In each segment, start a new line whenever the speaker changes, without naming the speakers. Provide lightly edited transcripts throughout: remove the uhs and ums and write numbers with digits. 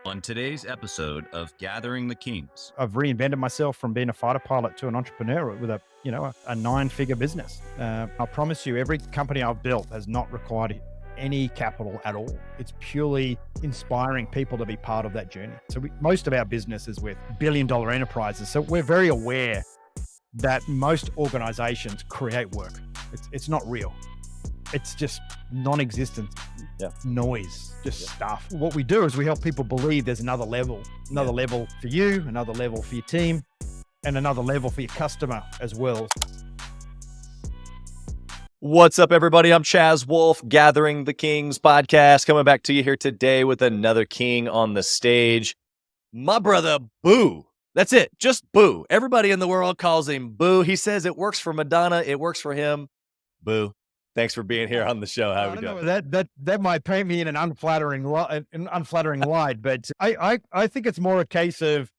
On today's episode of Gathering the Kings.
I've reinvented myself from being a fighter pilot to an entrepreneur with a 9-figure business. I promise you, every company I've built has not required any capital at all. It's purely inspiring people to be part of that journey. So most of our business is with billion-dollar enterprises. So we're very aware that most organizations create work. It's not real. It's just non-existent noise, stuff. What we do is we help people believe there's another level for you, another level for your team, and another level for your customer as well.
What's up, everybody? I'm Chaz Wolfe, Gathering the Kings podcast, coming back to you here today with another king on the stage. My brother, Boo. That's it. Just Boo. Everybody in the world calls him Boo. He says it works for Madonna. It works for him. Boo. Thanks for being here on the show. How are we doing?
That might paint me in an unflattering light, but I think it's more a case of,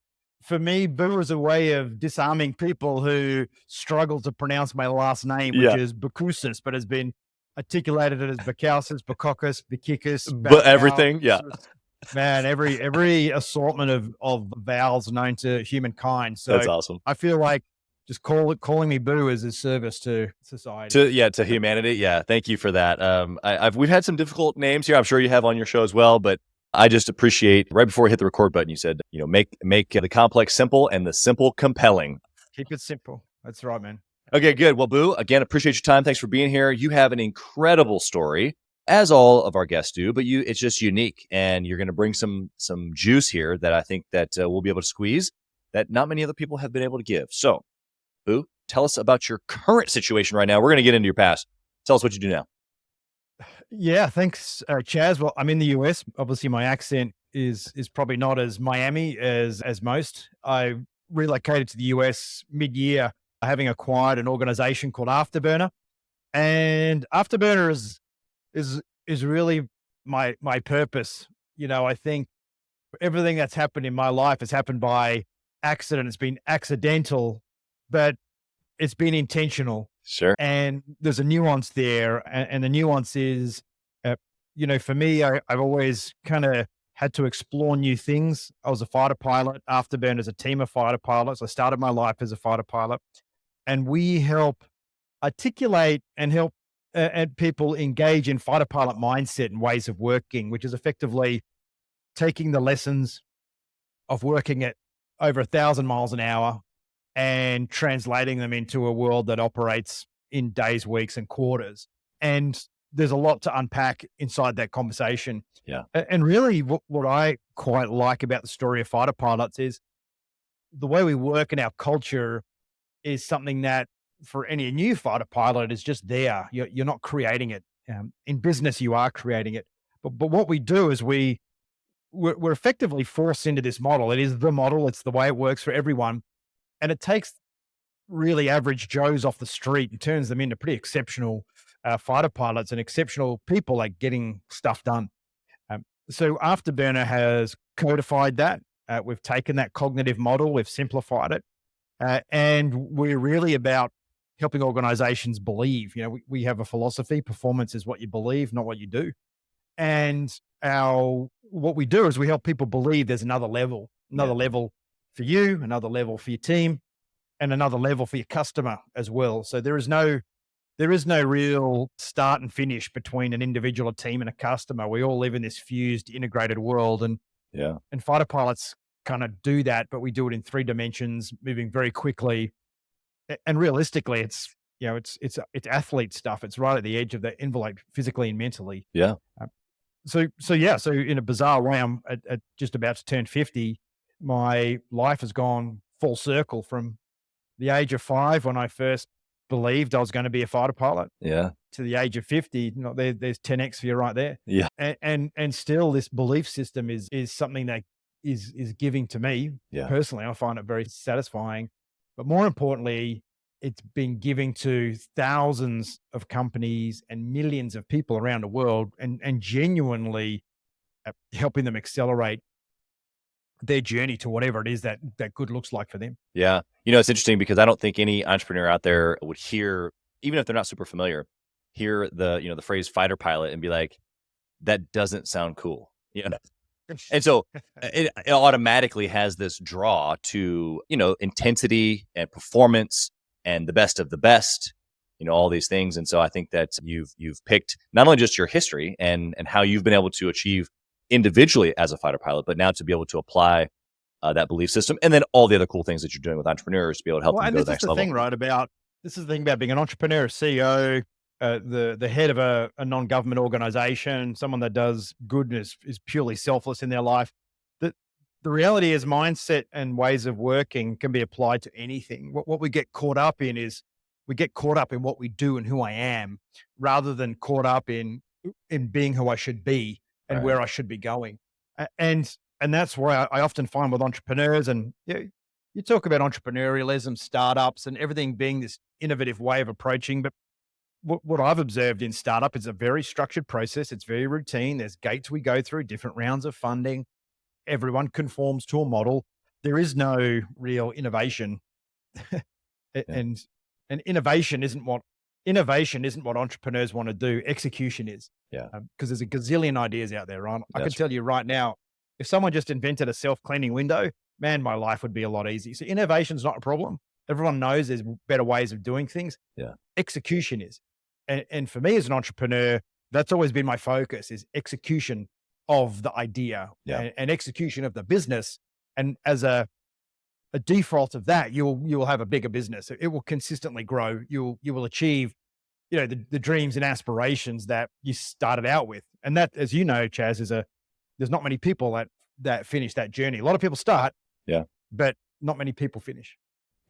for me, Boo is a way of disarming people who struggle to pronounce my last name, which is Boucousis, but has been articulated as Boucousis, Boucousis,
But everything,
Man, every assortment of vowels known to humankind. So
that's awesome.
I feel like just calling me Boo is a service to society.
To humanity. Yeah. Thank you for that. We've had some difficult names here. I'm sure you have on your show as well, but I just appreciate right before we hit the record button, you said, make the complex simple and the simple compelling.
Keep it simple. That's right, man.
Okay, good. Well, Boo, again, appreciate your time. Thanks for being here. You have an incredible story, as all of our guests do, but it's just unique, and you're going to bring some juice here that I think that we'll be able to squeeze that not many other people have been able to give. So, Boo, tell us about your current situation right now. We're going to get into your past. Tell us what you do now.
Yeah, thanks, Chaz. Well, I'm in the US. Obviously, my accent is probably not as Miami as most. I relocated to the US mid-year, having acquired an organization called Afterburner, and Afterburner is really my purpose. I think everything that's happened in my life has happened by accident. It's been accidental, but it's been intentional.
Sure.
And there's a nuance there. And the nuance is, for me, I've always kind of had to explore new things. I was a fighter pilot. Afterburn is a team of fighter pilots. I started my life as a fighter pilot, and we help articulate and help people engage in fighter pilot mindset and ways of working, which is effectively taking the lessons of working at over 1,000 miles an hour and translating them into a world that operates in days, weeks, and quarters. And there's a lot to unpack inside that conversation.
Yeah.
And really what I quite like about the story of fighter pilots is the way we work in our culture is something that for any new fighter pilot is just there. You're not creating it. In business, you are creating it. But what we do is we're effectively forced into this model. It is the model. It's the way it works for everyone. And it takes really average Joes off the street and turns them into pretty exceptional fighter pilots and exceptional people at getting stuff done. So Afterburner has codified that. We've taken that cognitive model, we've simplified it, and we're really about helping organizations believe. We have a philosophy: performance is what you believe, not what you do. And what we do is we help people believe there's another level for you, another level for your team, and another level for your customer as well. So there is no real start and finish between an individual, a team, and a customer. We all live in this fused, integrated world, and fighter pilots kind of do that, but we do it in 3 dimensions, moving very quickly. And realistically, it's athlete stuff. It's right at the edge of the envelope, physically and mentally.
Yeah.
So in a bizarre way, I'm at just about to turn 50. My life has gone full circle from the age of 5, when I first believed I was going to be a fighter pilot, to the age of 50. There's 10x for you right there.
Yeah.
And still, this belief system is something that is giving to me personally. I find it very satisfying, but more importantly, it's been giving to thousands of companies and millions of people around the world, and genuinely helping them accelerate their journey to whatever it is that good looks like for them.
Yeah. It's interesting because I don't think any entrepreneur out there would hear, even if they're not super familiar, hear the phrase fighter pilot and be like, that doesn't sound cool. And so it automatically has this draw to, intensity and performance and the best of the best, all these things. And so I think that you've picked not only just your history and how you've been able to achieve individually as a fighter pilot, but now to be able to apply that belief system and then all the other cool things that you're doing with entrepreneurs to be able to help them go to the next level.
This is the thing about being an entrepreneur, a CEO, the head of a non-government organization, someone that does goodness, is purely selfless in their life. The reality is mindset and ways of working can be applied to anything. What we get caught up in is we get caught up in what we do and who I am, rather than caught up in being who I should be and where I should be going. And that's why I often find with entrepreneurs, and you talk about entrepreneurialism, startups, and everything being this innovative way of approaching. But what I've observed in startup is a very structured process. It's very routine. There's gates we go through, different rounds of funding. Everyone conforms to a model. There is no real innovation. And innovation isn't what entrepreneurs want to do. Execution is.
Yeah.
Because there's a gazillion ideas out there, Ron. I can tell you right now, if someone just invented a self-cleaning window, man, my life would be a lot easier. So innovation's not a problem. Everyone knows there's better ways of doing things.
Yeah.
Execution is. And for me as an entrepreneur, that's always been my focus, is execution of the idea and execution of the business. And as a default of that, you will have a bigger business. It will consistently grow. You will achieve, the dreams and aspirations that you started out with. And that, as you know, Chaz, there's not many people that finish that journey. A lot of people start, but not many people finish.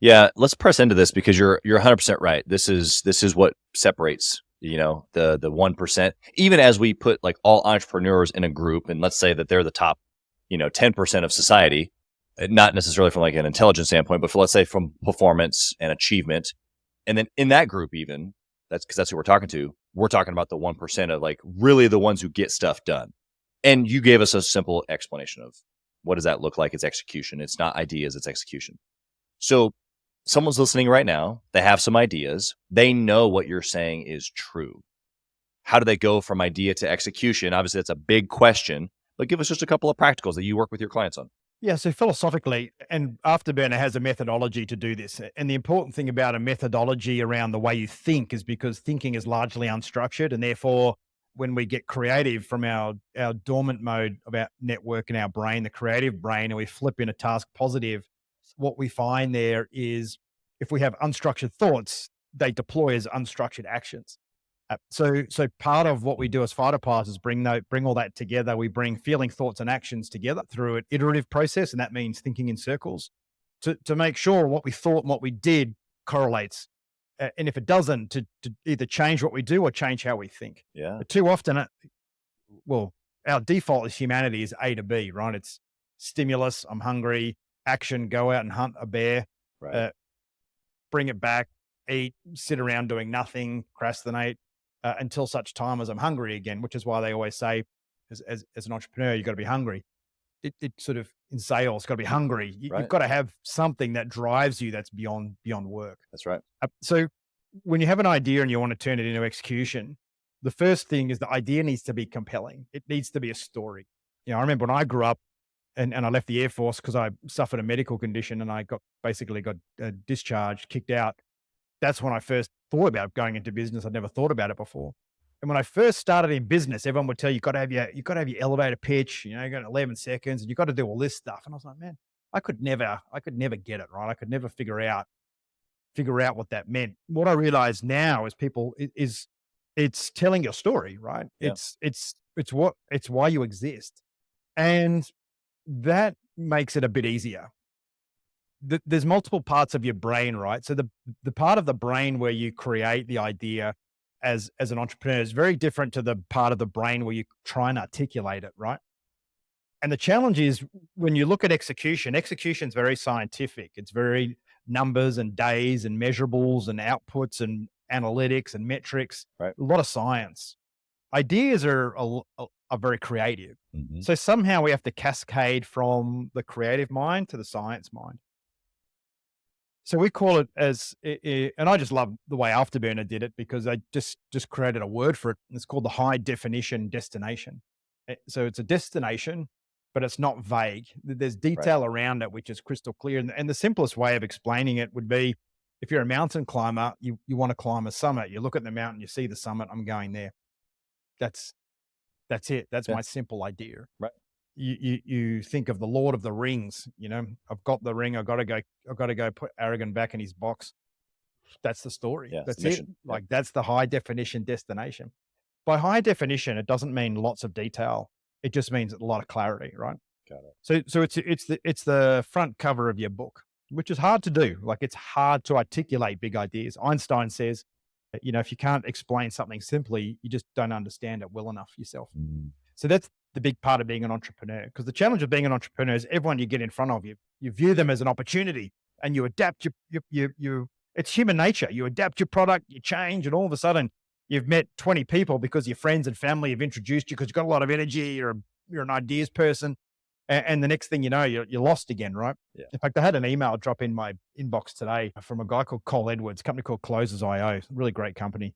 Yeah, let's press into this because you're 100% right. This is what separates, the 1%. Even as we put like all entrepreneurs in a group, and let's say that they're the top, 10% of society, not necessarily from like an intelligence standpoint, but let's say from performance and achievement. And then in that group, even that's because that's who we're talking to. We're talking about the 1% of like really the ones who get stuff done. And you gave us a simple explanation of what does that look like? It's execution. It's not ideas, it's execution. So someone's listening right now. They have some ideas. They know what you're saying is true. How do they go from idea to execution? Obviously, that's a big question, but give us just a couple of practicals that you work with your clients on.
Yeah, so philosophically, and Afterburner has a methodology to do this. And the important thing about a methodology around the way you think is because thinking is largely unstructured. And therefore, when we get creative from our dormant mode about network in our brain, the creative brain, and we flip in a task positive, what we find there is if we have unstructured thoughts, they deploy as unstructured actions. So part of what we do as fighter pilots is bring all that together. We bring feeling, thoughts, and actions together through an iterative process, and that means thinking in circles to make sure what we thought and what we did correlates. And if it doesn't, to either change what we do or change how we think.
Yeah.
But too often, our default as humanity is A to B, right? It's stimulus, I'm hungry, action, go out and hunt a bear, bring it back, eat, sit around doing nothing, procrastinate until such time as I'm hungry again, which is why they always say as an entrepreneur, you've got to be hungry. It sort of in sales, got to be hungry. You've got to have something that drives you that's beyond work.
That's right.
So when you have an idea and you want to turn it into execution, the first thing is the idea needs to be compelling. It needs to be a story. I remember when I grew up and I left the Air Force because I suffered a medical condition and I got discharged, kicked out. That's when I first thought about going into business. I'd never thought about it before. And when I first started in business, everyone would tell you, you got to have your elevator pitch, you got 11 seconds and you got to do all this stuff. And I was like, man, I could never get it right. I could never figure out what that meant. What I realize now is it's telling your story, right?
Yeah.
It's why you exist. And that makes it a bit easier. There's multiple parts of your brain, right? So the part of the brain where you create the idea as an entrepreneur is very different to the part of the brain where you try and articulate it, right? And the challenge is when you look at execution is very scientific. It's very numbers and days and measurables and outputs and analytics and metrics,
right?
A lot of science. Ideas are very creative.
Mm-hmm.
So somehow we have to cascade from the creative mind to the science mind. So we call it and I just love the way Afterburner did it because they just created a word for it. It's called the high definition destination. So it's a destination but it's not vague. There's detail around it, which is crystal clear. And the simplest way of explaining it would be, if you're a mountain climber, you want to climb a summit. You look at the mountain, you see the summit. I'm going there. That's it. That's my simple idea.
Right.
You think of the Lord of the Rings. I've got the ring. I've got to go put Aragorn back in his box. That's the story.
Yeah,
that's
it.
Like that's the high definition destination. By high definition, it doesn't mean lots of detail. It just means a lot of clarity, right?
Got it.
So it's the front cover of your book, which is hard to do. Like, it's hard to articulate big ideas. Einstein says, if you can't explain something simply, you just don't understand it well enough yourself. So that's the big part of being an entrepreneur, because the challenge of being an entrepreneur is everyone you get in front of you view them as an opportunity, and you adapt it's human nature. You adapt your product, you change, and all of a sudden you've met 20 people because your friends and family have introduced you because you've got a lot of energy, you're an ideas person. And the next thing you know, you're lost again, right?
Yeah.
In fact, I had an email drop in my inbox today from a guy called Cole Edwards, a company called Closers.io, really great company.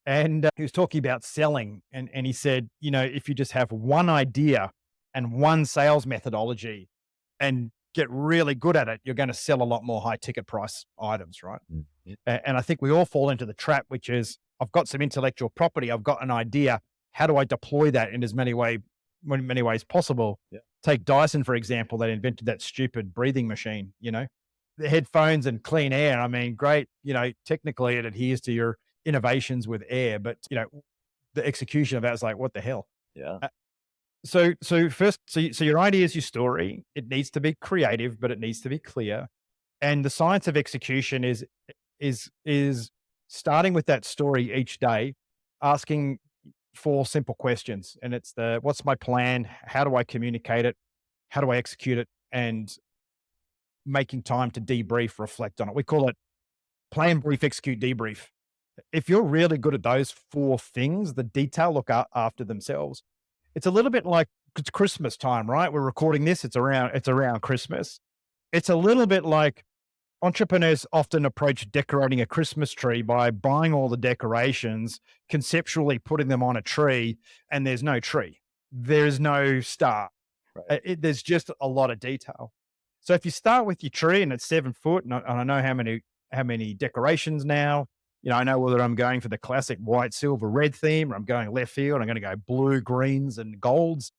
And he was talking about selling. And he said, if you just have one idea and one sales methodology and get really good at it, you're going to sell a lot more high ticket price items, right?
Yeah.
And I think we all fall into the trap, which is, I've got some intellectual property, I've got an idea. How do I deploy that in as many ways possible?
Yeah.
Take Dyson, for example. They invented that stupid breathing machine, the headphones and clean air. I mean, great, technically it adheres to your innovations with air, but the execution of that is like, what the hell?
Yeah.
So your idea is your story. It needs to be creative, but it needs to be clear. And the science of execution is starting with that story each day, asking 4 simple questions. And it's what's my plan? How do I communicate it? How do I execute it? And making time to debrief, reflect on it. We call it plan, brief, execute, debrief. If you're really good at those 4 things, the detail look after themselves. It's a little bit like, it's Christmas time, right? We're recording this. It's around Christmas. It's a little bit like, entrepreneurs often approach decorating a Christmas tree by buying all the decorations, conceptually putting them on a tree, and there's no tree. There's no star.
Right.
There's just a lot of detail. So if you start with your tree and it's 7 foot, and I know how many decorations now, I know whether I'm going for the classic white, silver, red theme, or I'm going left field. I'm going to go blue, greens, and golds.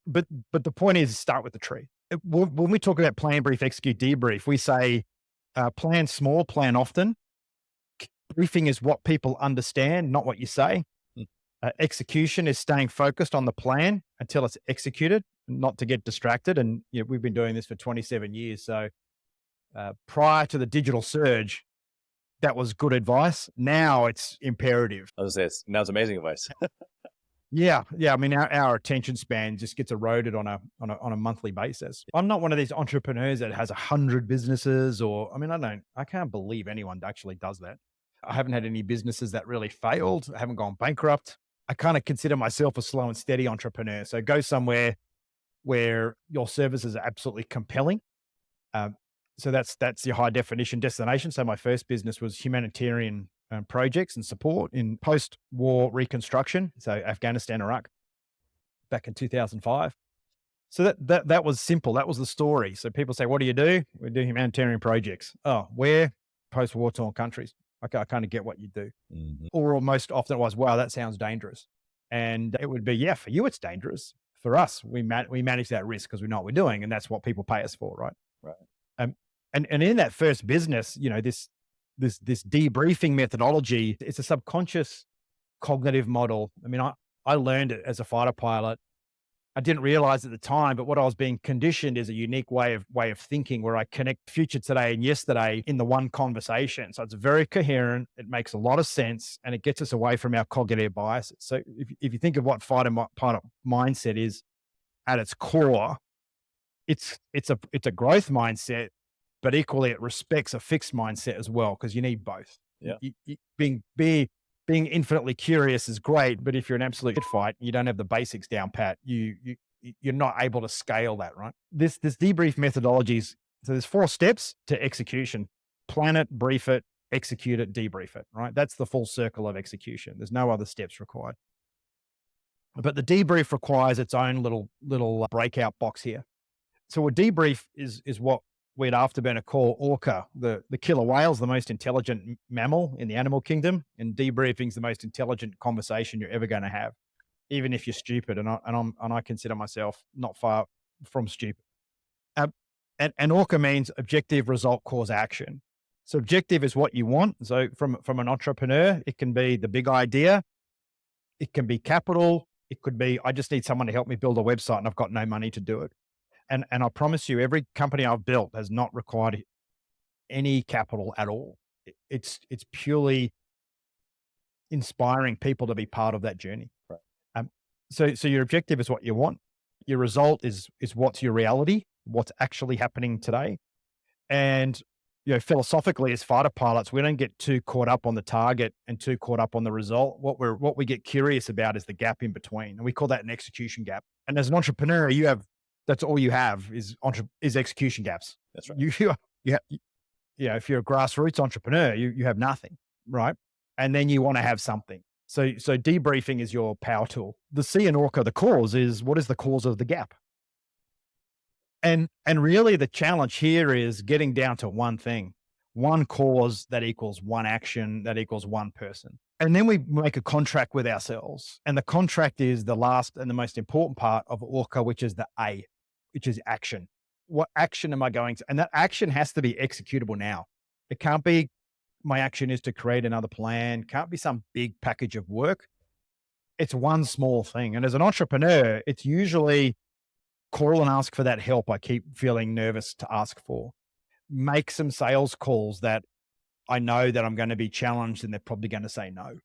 But the point is, start with the tree. When we talk about plan, brief, execute, debrief, we say plan small, plan often. Briefing is what people understand, not what you say. Execution is staying focused on the plan until it's executed, not to get distracted. And we've been doing this for 27 years. So prior to the digital surge, that was good advice. Now it's imperative.
I was going to say, now it's amazing advice.
Yeah. I mean, our attention span just gets eroded on a monthly basis. I'm not one of these entrepreneurs that has 100 businesses, I can't believe anyone actually does that. I haven't had any businesses that really failed. I haven't gone bankrupt. I kind of consider myself a slow and steady entrepreneur. So go somewhere where your services are absolutely compelling. So that's your high definition destination. So my first business was humanitarian projects and support in post-war reconstruction. So Afghanistan and Iraq back in 2005. So that was simple. That was the story. So people say, what do you do? We do humanitarian projects. Oh, where? Post-war torn countries. Okay, I kind of get what you do.
Mm-hmm.
Or most often it was, wow, that sounds dangerous. And it would be, yeah, for you, it's dangerous. For us, we manage that risk because we know what we're doing, and that's what people pay us for, right?
Right.
And in that first business, this debriefing methodology, it's a subconscious cognitive model. I mean, I learned it as a fighter pilot. I didn't realize at the time, but what I was being conditioned is a unique way of thinking where I connect future, today, and yesterday in the one conversation. So it's very coherent. It makes a lot of sense, and it gets us away from our cognitive biases. So if you think of what fighter pilot mindset is at its core, it's a growth mindset, but equally it respects a fixed mindset as well, because you need both.
Yeah.
Being infinitely curious is great, but if you're an absolute shit fight, you don't have the basics down pat, you're not able to scale that, right? This debrief methodologies, so there's 4 steps to execution: plan it, brief it, execute it, debrief it, right? That's the full circle of execution. There's no other steps required. But the debrief requires its own little breakout box here. So a debrief is what we'd Afterburner call ORCA, the killer whale's the most intelligent mammal in the animal kingdom, and debriefing's the most intelligent conversation you're ever going to have, even if you're stupid. And I consider myself not far from stupid. And ORCA means objective, result, cause, action. So objective is what you want. So from an entrepreneur, it can be the big idea, it can be capital, it could be I just need someone to help me build a website and I've got no money to do it. And I promise you, every company I've built has not required any capital at all. It's purely inspiring people to be part of that journey.
Right.
So your objective is what you want. Your result is what's your reality, what's actually happening today. And philosophically, as fighter pilots, we don't get too caught up on the target and too caught up on the result. What we get curious about is the gap in between, and we call that an execution gap. And as an entrepreneur, that's all you have is execution gaps.
That's right.
If you're a grassroots entrepreneur, you have nothing, right? And then you want to have something. So debriefing is your power tool. The C in ORCA, the cause is, what is the cause of the gap? And really the challenge here is getting down to one thing, one cause that equals one action, that equals one person. And then we make a contract with ourselves. And the contract is the last and the most important part of ORCA, which is the A, which is action. What action am I going to? And that action has to be executable now. It can't be my action is to create another plan. Can't be some big package of work. It's one small thing. And as an entrepreneur, it's usually call and ask for that help I keep feeling nervous to ask for. Make some sales calls that I know that I'm going to be challenged and they're probably going to say no.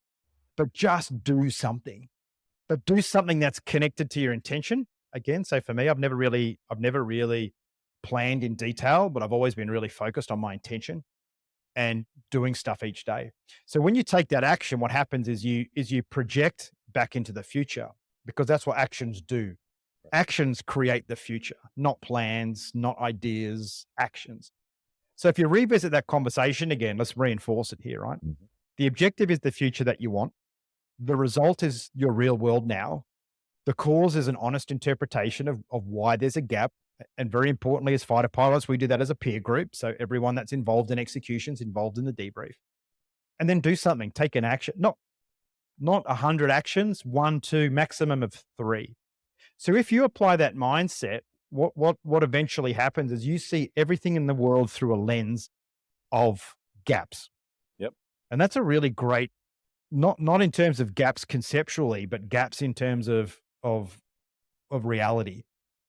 But just do something. But do something that's connected to your intention. Again, so for me, I've never really planned in detail, but I've always been really focused on my intention and doing stuff each day. So when you take that action, what happens is you project back into the future, because that's what actions do. Actions create the future, not plans, not ideas, actions. So if you revisit that conversation again, let's reinforce it here, right?
Mm-hmm.
The objective is the future that you want. The result is your real world now. The cause is an honest interpretation of why there's a gap. And very importantly, as fighter pilots, we do that as a peer group. So everyone that's involved in executions, involved in the debrief. And then do something, take an action, not 100 actions, 1, 2, maximum of 3. So if you apply that mindset, what eventually happens is you see everything in the world through a lens of gaps.
Yep.
And that's a really great, not in terms of gaps conceptually, but gaps in terms of reality.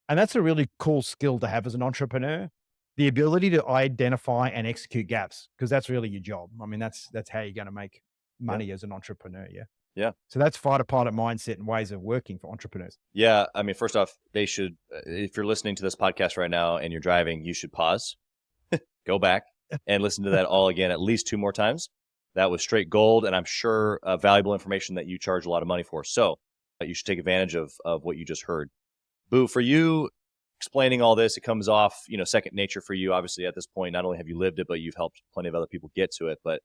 And that's a really cool skill to have as an entrepreneur, the ability to identify and execute gaps, because that's really your job. I mean, that's how you're going to make money as an entrepreneur. Yeah.
Yeah.
So that's fighter pilot mindset and ways of working for entrepreneurs.
Yeah. I mean, first off, they should, if you're listening to this podcast right now and you're driving, you should pause, go back and listen to that all again, at least 2 more times. That was straight gold. And I'm sure valuable information that you charge a lot of money for. So you should take advantage of what you just heard. Boo, for you explaining all this, it comes off, second nature for you. Obviously at this point, not only have you lived it, but you've helped plenty of other people get to it. But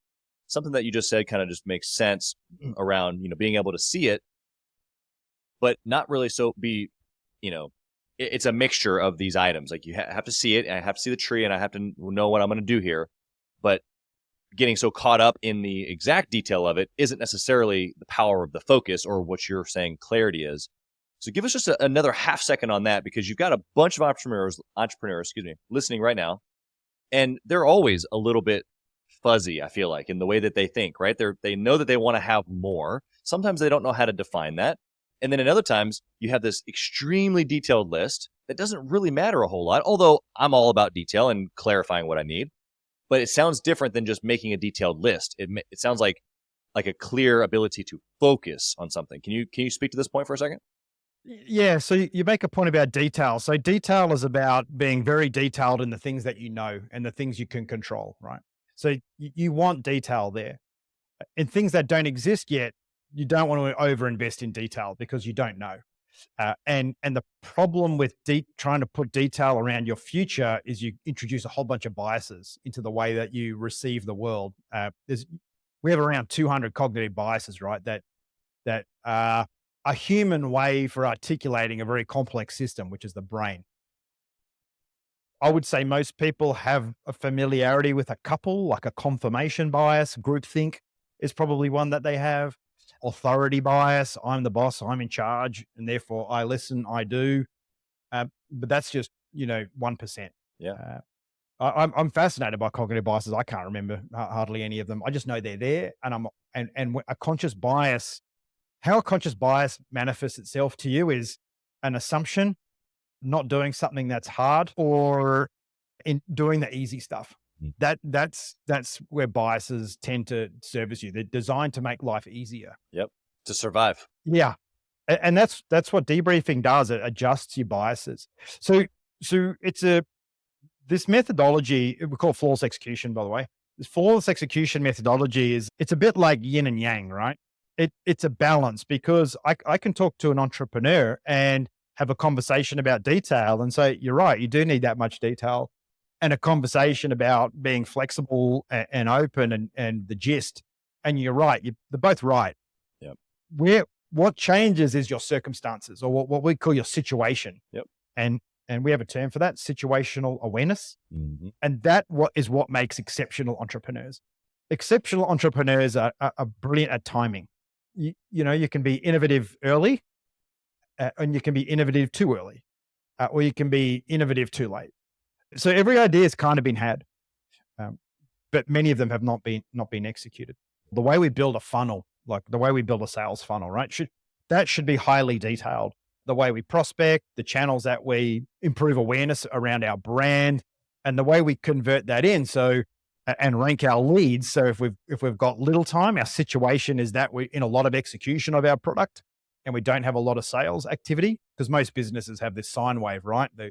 something that you just said kind of just makes sense around, being able to see it, but not really so be, it's a mixture of these items. Like you have to see it, and I have to see the tree, and I have to know what I'm going to do here. But getting so caught up in the exact detail of it isn't necessarily the power of the focus or what you're saying clarity is. So give us just another half second on that, because you've got a bunch of entrepreneurs, listening right now, and they're always a little bit fuzzy, I feel like, in the way that they think, right? They know that they want to have more. Sometimes they don't know how to define that. And then in other times, you have this extremely detailed list that doesn't really matter a whole lot, although I'm all about detail and clarifying what I need. But it sounds different than just making a detailed list. It sounds like a clear ability to focus on something. Can you speak to this point for a second?
Yeah, so you make a point about detail. So detail is about being very detailed in the things that you know and the things you can control, right? So you want detail there. In things that don't exist yet, you don't want to overinvest in detail because you don't know. And the problem with trying to put detail around your future is you introduce a whole bunch of biases into the way that you receive the world. We have around 200 cognitive biases, right? That a human way for articulating a very complex system, which is the brain. I would say most people have a familiarity with a couple, like a confirmation bias. Groupthink is probably one that they have. Authority bias. I'm the boss. I'm in charge, and therefore I listen. I do. But that's just 1%.
Yeah.
I'm fascinated by cognitive biases. I can't remember hardly any of them. I just know they're there, and a conscious bias. How a conscious bias manifests itself to you is an assumption, not doing something that's hard, or in doing the easy stuff. That's where biases tend to service you. They're designed to make life easier.
Yep. To survive.
Yeah. And that's what debriefing does. It adjusts your biases. So it's this methodology, we call it flawless execution, by the way. This flawless execution methodology it's a bit like yin and yang, right? It's a balance, because I can talk to an entrepreneur and have a conversation about detail and say, you're right, you do need that much detail. And a conversation about being flexible and open and the gist. And you're right, they're both right.
Yep.
What changes is your circumstances, or what we call your situation.
Yep.
And we have a term for that, situational awareness.
Mm-hmm.
And what makes exceptional entrepreneurs. Exceptional entrepreneurs are brilliant at timing. You can be innovative early, and you can be innovative too early, or you can be innovative too late. So every idea has kind of been had, but many of them have not been executed. The way we build a funnel, like the way we build a sales funnel, right? Should be highly detailed. The way we prospect, the channels that we improve awareness around our brand, and the way we convert that in. And rank our leads. So if we've got little time, our situation is that we're in a lot of execution of our product, and we don't have a lot of sales activity, because most businesses have this sine wave, right? They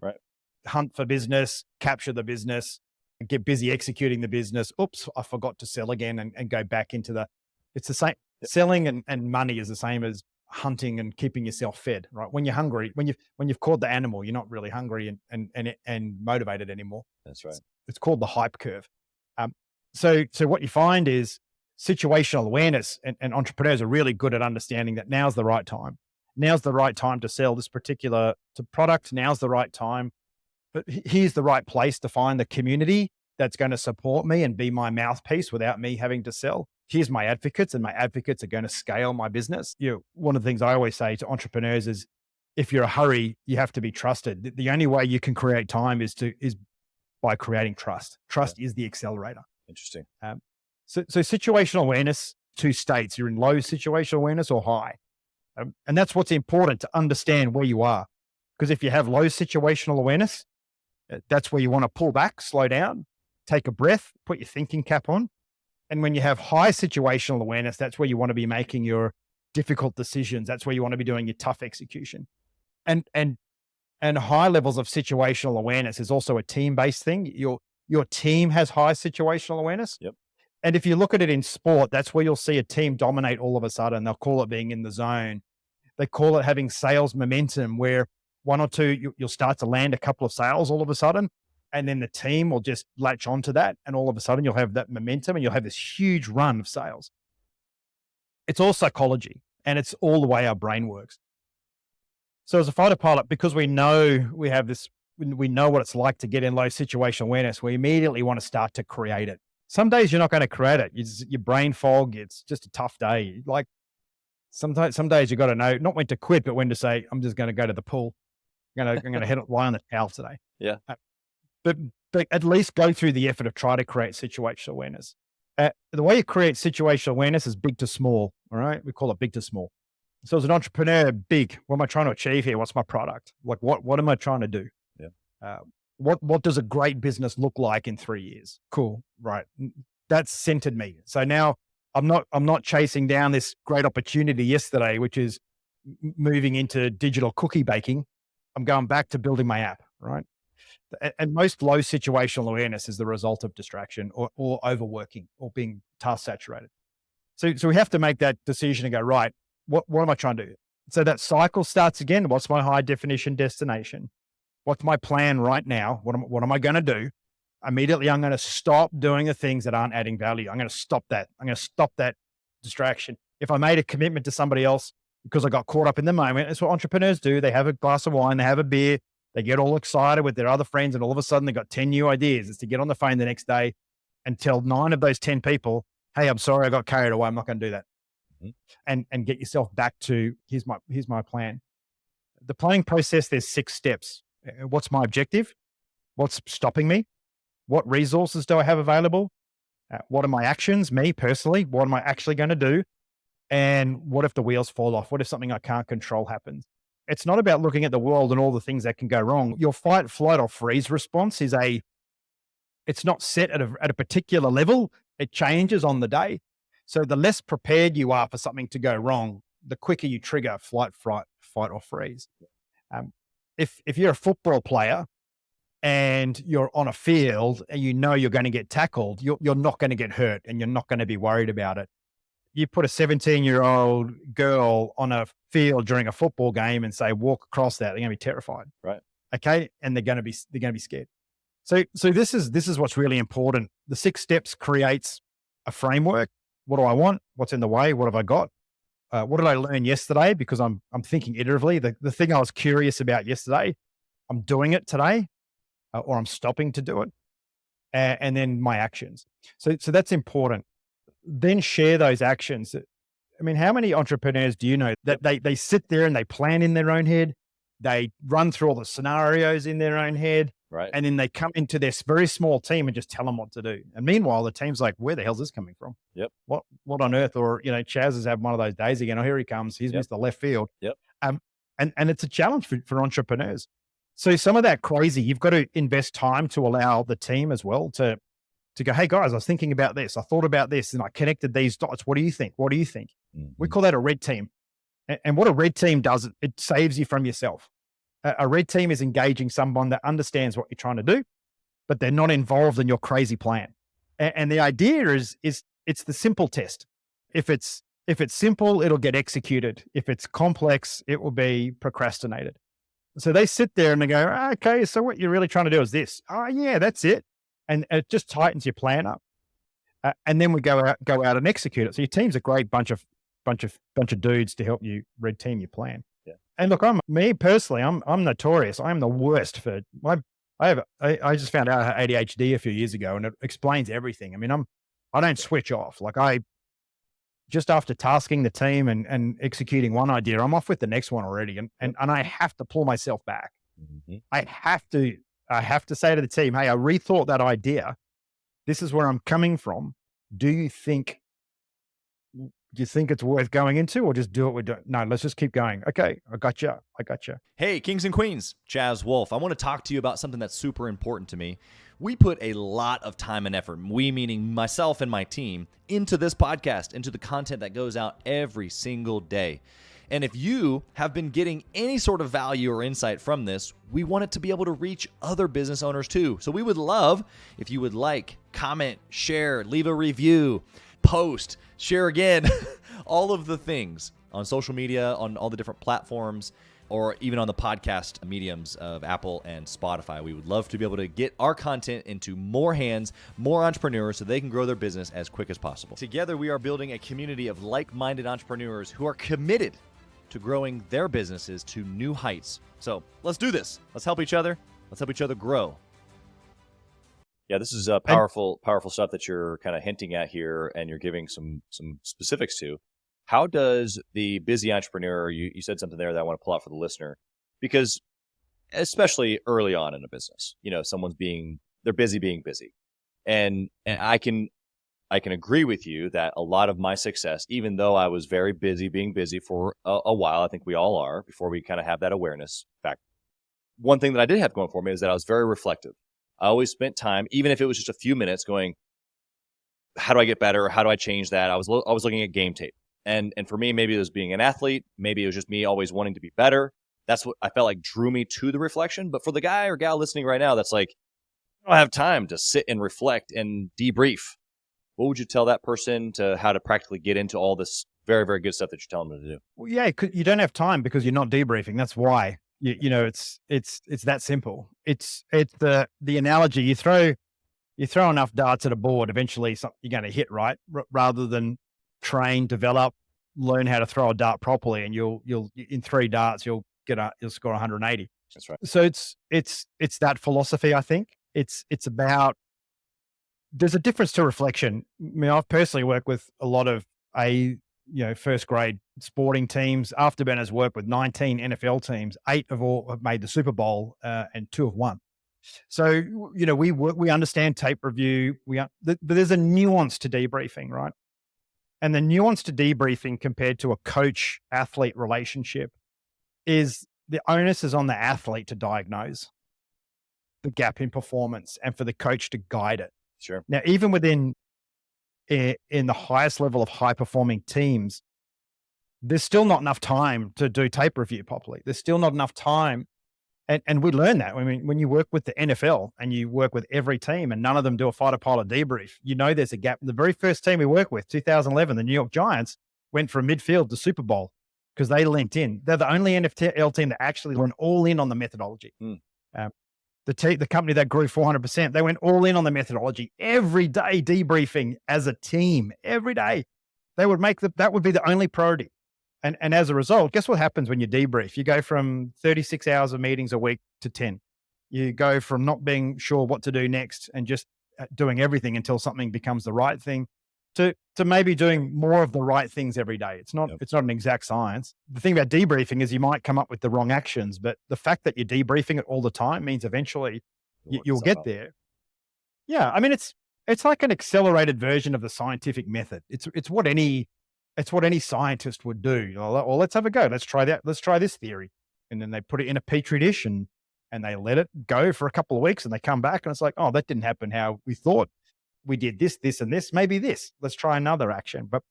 hunt for business, capture the business, get busy executing the business. Oops, I forgot to sell again, and go back into it's the same. Yep. Selling and money is the same as hunting and keeping yourself fed, right? When you're hungry, when you've caught the animal, you're not really hungry and motivated anymore.
That's right.
It's called the hype curve. So what you find is situational awareness, and entrepreneurs are really good at understanding that now's the right time. Now's the right time to sell this particular product. Now's the right time. But here's the right place to find the community that's going to support me and be my mouthpiece without me having to sell. Here's my advocates, and my advocates are going to scale my business. One of the things I always say to entrepreneurs is, if you're in a hurry, you have to be trusted. The only way you can create time is by creating trust. Trust is the accelerator.
Interesting.
So situational awareness, two states. You're in low situational awareness or high. And that's what's important, to understand where you are. Because if you have low situational awareness, that's where you want to pull back, slow down, take a breath, put your thinking cap on. And when you have high situational awareness, that's where you want to be making your difficult decisions. That's where you want to be doing your tough execution. And high levels of situational awareness is also a team-based thing. Your team has high situational awareness.
Yep.
And if you look at it in sport, that's where you'll see a team dominate all of a sudden. They'll call it being in the zone. They call it having sales momentum, where one or two, you'll start to land a couple of sales all of a sudden, and then the team will just latch onto that. And all of a sudden you'll have that momentum, and you'll have this huge run of sales. It's all psychology, and it's all the way our brain works. So as a fighter pilot, because we know we know what it's like to get in low situational awareness, we immediately want to start to create it. Some days you're not going to create it. Your brain fog. It's just a tough day. Like some days you got to know not when to quit, but when to say, I'm just going to go to the pool. I'm going to lie on the towel today.
Yeah.
But at least go through the effort of try to create situational awareness. The way you create situational awareness is big to small. All right. We call it big to small. So as an entrepreneur, big, what am I trying to achieve here? What's my product? Like what am I trying to do?
Yeah.
What does a great business look like in 3 years? Cool. Right. That's centered me. So now I'm not chasing down this great opportunity yesterday, which is moving into digital cookie baking. I'm going back to building my app. Right. And most low situational awareness is the result of distraction or overworking or being task saturated. So we have to make that decision and go, right, what am I trying to do? So that cycle starts again. What's my high definition destination? What's my plan right now? What am I going to do? Immediately, I'm going to stop doing the things that aren't adding value. I'm going to stop that. I'm going to stop that distraction. If I made a commitment to somebody else, because I got caught up in the moment. That's what entrepreneurs do. They have a glass of wine, they have a beer, they get all excited with their other friends, and all of a sudden they got 10 new ideas. It's to get on the phone the next day and tell 9 of those 10 people, hey, I'm sorry, I got carried away. I'm not going to do that. And get yourself back to, here's my plan. The planning process, there's 6 steps. What's my objective? What's stopping me? What resources do I have available? What are my actions, me personally? What am I actually going to do? And what if the wheels fall off? What if something I can't control happens? It's not about looking at the world and all the things that can go wrong. Your fight, flight, or freeze response it's not set at a particular level. It changes on the day. So the less prepared you are for something to go wrong, the quicker you trigger flight, fight, or freeze. If you're a football player and you're on a field and you know you're going to get tackled, you're not going to get hurt and you're not going to be worried about it. You put a 17-year-old girl on a field during a football game and say, walk across that, they're going to be terrified.
Right.
Okay. And they're going to be scared. So this is what's really important. The 6 steps creates a framework. What do I want? What's in the way? What have I got? What did I learn yesterday? Because I'm thinking iteratively. The thing I was curious about yesterday, I'm doing it today, or I'm stopping to do it. And then my actions. So that's important. Then share those actions. I mean, how many entrepreneurs do you know that they sit there and they plan in their own head? They run through all the scenarios in their own head.
Right.
And then they come into this very small team and just tell them what to do. And meanwhile, the team's like, where the hell's this coming from?
Yep.
What on earth? Or, Chaz has had one of those days again. Oh, here he comes. He's missed the left field.
Yep.
And it's a challenge for entrepreneurs. So some of that crazy, you've got to invest time to allow the team as well to go, hey guys, I was thinking about this. I thought about this and I connected these dots. What do you think? What do you think?
Mm-hmm.
We call that a red team. And what a red team does, it saves you from yourself. A red team is engaging someone that understands what you're trying to do, but they're not involved in your crazy plan. And the idea is it's the simple test. If it's simple, it'll get executed. If it's complex, it will be procrastinated. So they sit there and they go, okay, so what you're really trying to do is this. Oh yeah, that's it. And it just tightens your plan up. And then we go out and execute it. So your team's a great bunch of dudes to help you red team your plan.
Yeah. And
look, I'm notorious. I'm the worst for I just found out I had ADHD a few years ago, and it explains everything. I mean, I don't switch off. Like just after tasking the team and executing one idea, I'm off with the next one already. And I have to pull myself back.
Mm-hmm. I
have to say to the team, hey, I rethought that idea. This is where I'm coming from. Do you think it's worth going into, or just do what we're doing? No, let's just keep going. Okay, I got you.
Hey, kings and queens, Chaz Wolfe. I want to talk to you about something that's super important to me. We put a lot of time and effort, we meaning myself and my team, into this podcast, into the content that goes out every single day. And if you have been getting any sort of value or insight from this, we want it to be able to reach other business owners too. So we would love if you would like, comment, share, leave a review, post, share again, all of the things on social media, on all the different platforms, or even on the podcast mediums of Apple and Spotify. We would love to be able to get our content into more hands, more entrepreneurs, so they can grow their business as quick as possible. Together, we are building a community of like-minded entrepreneurs who are committed to growing their businesses to new heights. So let's do this. Let's help each other. Let's help each other grow.
Yeah, this is powerful stuff that you're kind of hinting at here, and you're giving some specifics to. How does the busy entrepreneur, you said something there that I want to pull out for the listener, because especially early on in a business, they're busy being busy. And I can agree with you that a lot of my success, even though I was very busy being busy for a while, I think we all are, before we kind of have that awareness. In fact, one thing that I did have going for me is that I was very reflective. I always spent time, even if it was just a few minutes, going, how do I get better? How do I change that? I was looking at game tape. And for me, maybe it was being an athlete. Maybe it was just me always wanting to be better. That's what I felt like drew me to the reflection. But for the guy or gal listening right now, that's like, I don't have time to sit and reflect and debrief. What would you tell that person to how to practically get into all this very, very good stuff that you're telling them to do?
Well, yeah, you don't have time because you're not debriefing. That's why. It's that simple. It's the analogy. You throw enough darts at a board, eventually you're going to hit, right? Rather than train, develop, learn how to throw a dart properly, and you'll in 3 darts you'll score 180.
That's right.
So it's that philosophy. I think it's about, there's a difference to reflection. I mean, I've personally worked with a lot of first grade sporting teams. Afterburner's worked with 19 NFL teams. 8 of all have made the Super Bowl, and 2 have won. So, we understand tape review. But there's a nuance to debriefing, right? And the nuance to debriefing compared to a coach-athlete relationship is the onus is on the athlete to diagnose the gap in performance and for the coach to guide it.
Sure.
Now, even in the highest level of high-performing teams, there's still not enough time to do tape review properly. There's still not enough time. And we learn that. I mean, when you work with the NFL and you work with every team and none of them do a fighter pilot debrief, there's a gap. The very first team we worked with, 2011, the New York Giants, went from midfield to Super Bowl because they linked in. They're the only NFL team that actually went all in on the methodology. The company that grew 400%, they went all in on the methodology. Every day debriefing as a team, every day. That would be the only priority. And as a result, guess what happens when you debrief? You go from 36 hours of meetings a week to 10. You go from not being sure what to do next and just doing everything until something becomes the right thing to maybe doing more of the right things every day. It's not an exact science. The thing about debriefing is you might come up with the wrong actions, but the fact that you're debriefing it all the time means eventually you'll get there. Yeah. I mean, it's like an accelerated version of the scientific method. It's what any scientist would do. Well, let's have a go. Let's try that. Let's try this theory. And then they put it in a petri dish and they let it go for a couple of weeks and they come back and it's like, oh, that didn't happen how we thought. We did this, this, and this, maybe this. Let's try another action. But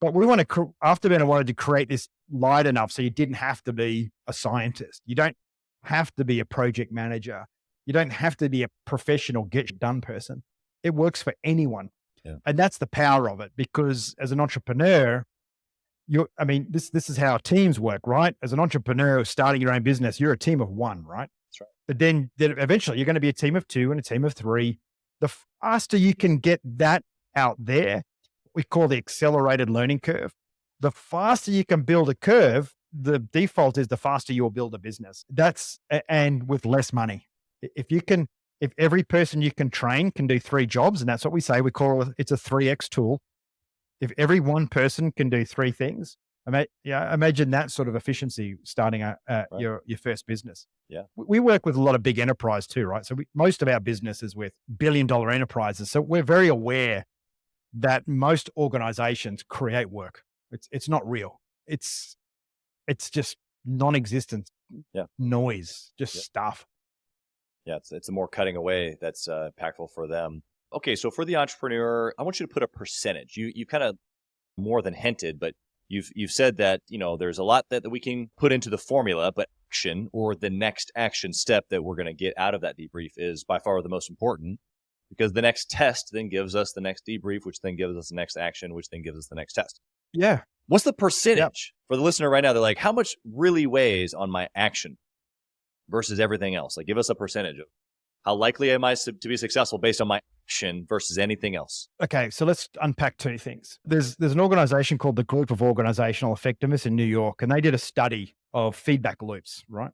we Afterburner wanted to create this light enough so you didn't have to be a scientist. You don't have to be a project manager. You don't have to be a professional get it done person. It works for anyone.
Yeah.
And that's the power of it, because as an entrepreneur, this is how teams work, right? As an entrepreneur starting your own business, you're a team of 1, right?
That's right.
But then eventually you're going to be a team of 2 and a team of 3. The faster you can get that out there, we call the accelerated learning curve. The faster you can build a curve, the default is the faster you'll build a business. And with less money. If every person you can train can do 3 jobs, and that's what we say, it's a 3X tool. If every one person can do 3 things, imagine that sort of efficiency starting your first business.
Yeah.
We work with a lot of big enterprise too, right? So most of our business is with billion-dollar enterprises. So we're very aware that most organizations create work. It's not real. It's just non-existent noise, just stuff.
Yeah, it's a more cutting away that's impactful for them. Okay, so for the entrepreneur, I want you to put a percentage. You kind of more than hinted, but you've said that there's a lot that we can put into the formula, but action or the next action step that we're going to get out of that debrief is by far the most important, because the next test then gives us the next debrief, which then gives us the next action, which then gives us the next test.
Yeah.
What's the percentage for the listener right now? They're like, how much really weighs on my action versus everything else? Like, give us a percentage of how likely am I to be successful based on my action versus anything else.
Okay, so let's unpack 2 things. There's an organization called the Group of Organizational Effectiveness in New York, and they did a study of feedback loops, right?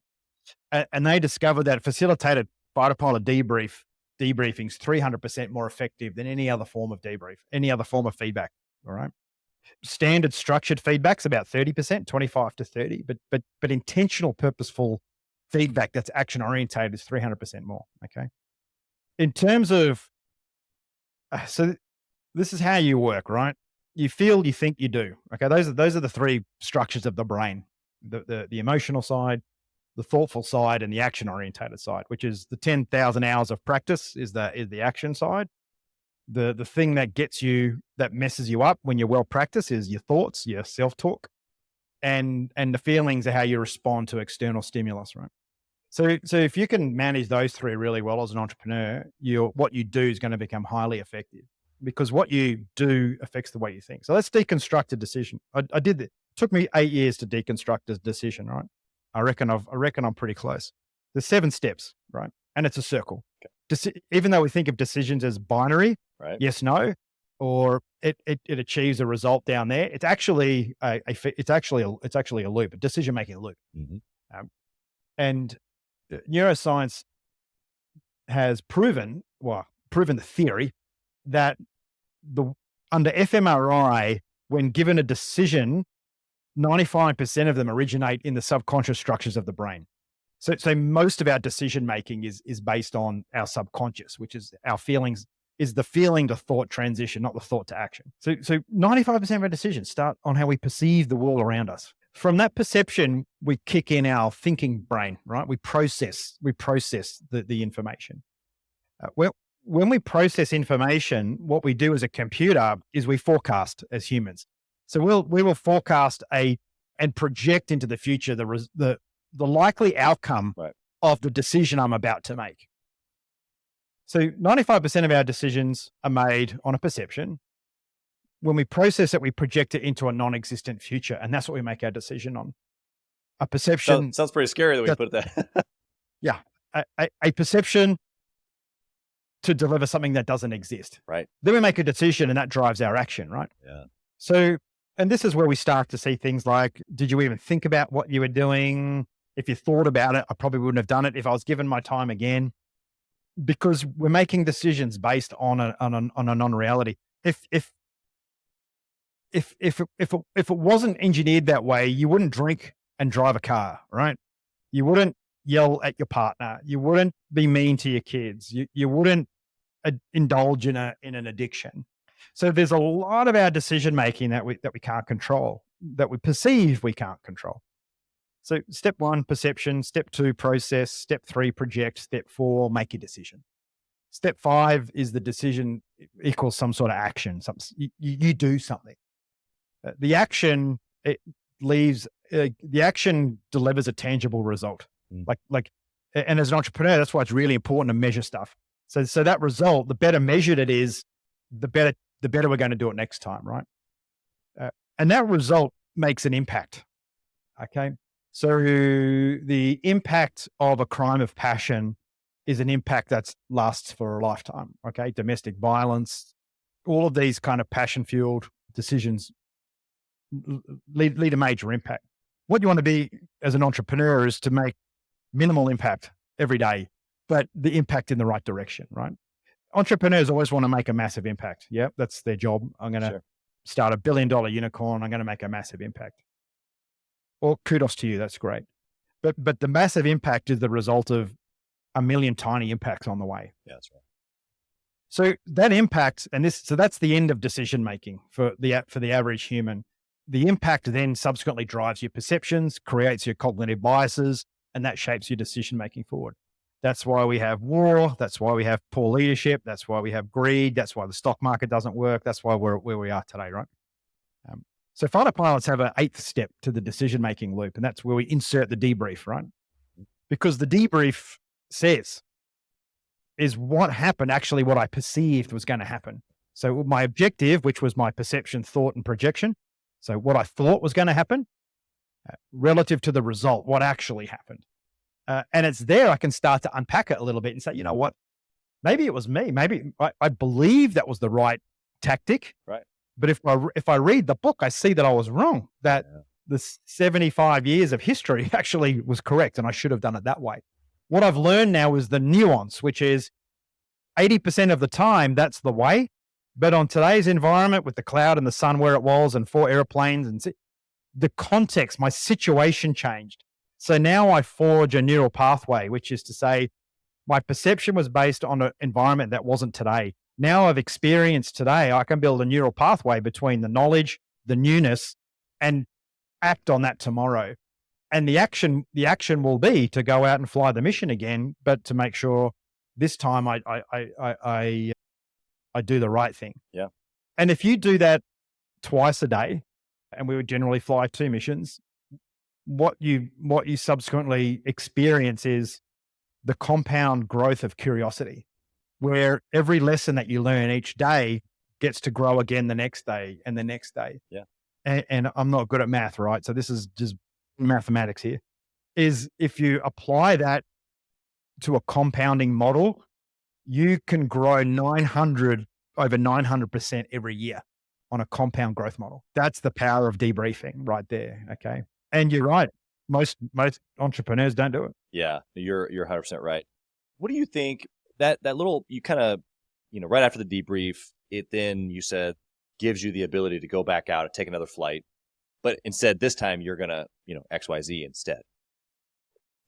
And they discovered that facilitated fighter pilot debriefings 300% more effective than any other form of debrief, any other form of feedback, all right? Standard structured feedback's about 30%, 25 to 30, but intentional, purposeful feedback that's action orientated is 300% more. Okay. In terms of, so this is how you work, right? You feel, you think, you do. Okay. Those are the 3 structures of the brain, the emotional side, the thoughtful side, and the action orientated side, which is the 10,000 hours of practice is the action side. The thing that messes you up when you're well practiced is your thoughts, your self-talk, and the feelings are how you respond to external stimulus, right? So if you can manage those 3 really well as an entrepreneur, what you do is going to become highly effective, because what you do affects the way you think. So let's deconstruct a decision. I did that. It took me 8 years to deconstruct a decision, right? I reckon I'm pretty close. There's 7 steps, right? And it's a circle. Okay. Even though we think of decisions as binary,
right?
Yes, no, or it achieves a result down there. It's actually it's actually a loop, a decision-making loop. And neuroscience has proven the theory that under fMRI, when given a decision, 95% of them originate in the subconscious structures of the brain. So most of our decision making is based on our subconscious, which is our feelings, is the feeling to thought transition, not the thought to action. So 95% of our decisions start on how we perceive the world around us. From that perception, we kick in our thinking brain, right? We process the information. Well, when we process information, what we do as a computer is we forecast as humans. So we will forecast and project into the future the likely outcome of the decision I'm about to make. So 95% of our decisions are made on a perception. When we process it, we project it into a non-existent future, and that's what we make our decision on. A perception
sounds pretty scary the way you put it that.
Yeah, a perception to deliver something that doesn't exist.
Right.
Then we make a decision, and that drives our action. Right.
Yeah.
So, and this is where we start to see things like, did you even think about what you were doing? If you thought about it, I probably wouldn't have done it if I was given my time again, because we're making decisions based on a non-reality. If it wasn't engineered that way, you wouldn't drink and drive a car, right? You wouldn't yell at your partner. You wouldn't be mean to your kids. You wouldn't indulge in an addiction. So there's a lot of our decision making that we can't control, that we perceive we can't control. So step 1, perception. Step 2, process. Step 3, project. Step 4, make a decision. Step 5 is the decision equals some sort of action. You do something. The action the action delivers a tangible result. And as an entrepreneur, that's why it's really important to measure stuff. So that result, the better measured it is, the better we're going to do it next time, right? And that result makes an impact. Okay. So the impact of a crime of passion is an impact that lasts for a lifetime. Okay. Domestic violence, all of these kind of passion-fueled decisions lead a major impact. What you want to be as an entrepreneur is to make minimal impact every day, but the impact in the right direction, right? Entrepreneurs always want to make a massive impact. Yeah, that's their job. I'm going to start $1 billion unicorn. I'm going to make a massive impact. Well, kudos to you. That's great. But the massive impact is the result of a million tiny impacts on the way.
Yeah, that's right.
So that impact, so that's the end of decision making for the average human. The impact then subsequently drives your perceptions, creates your cognitive biases, and that shapes your decision making forward. That's why we have war. That's why we have poor leadership. That's why we have greed. That's why the stock market doesn't work. That's why we're where we are today, right? So fighter pilots have an 8th step to the decision-making loop, and that's where we insert the debrief, right? Because the debrief says, is what happened actually what I perceived was going to happen? So my objective, which was my perception, thought, and projection, so what I thought was going to happen, relative to the result, what actually happened. And it's there I can start to unpack it a little bit and say, you know what, maybe it was me. Maybe I believe that was the right tactic.
Right.
But if I read the book, I see that I was wrong, that the 75 years of history actually was correct and I should have done it that way. What I've learned now is the nuance, which is 80% of the time, that's the way. But on today's environment with the cloud and the sun where it was and 4 airplanes and the context, my situation changed. So now I forge a neural pathway, which is to say my perception was based on an environment that wasn't today. Now I've experienced today, I can build a neural pathway between the knowledge, the newness, and act on that tomorrow. And the action will be to go out and fly the mission again, but to make sure this time I do the right thing.
Yeah.
And if you do that twice a day, and we would generally fly 2 missions, what you subsequently experience is the compound growth of curiosity, where every lesson that you learn each day gets to grow again the next day and the next day.
Yeah.
And I'm not good at math, right? So this is just mathematics here, is if you apply that to a compounding model, you can grow 900 over 900% every year on a compound growth model. That's the power of debriefing right there. Okay. And you're right. Most entrepreneurs don't do it.
Yeah, you're 100% right. What do you think that little, you kind of, right after the debrief, it then, you said, gives you the ability to go back out and take another flight, but instead this time you're gonna, XYZ instead.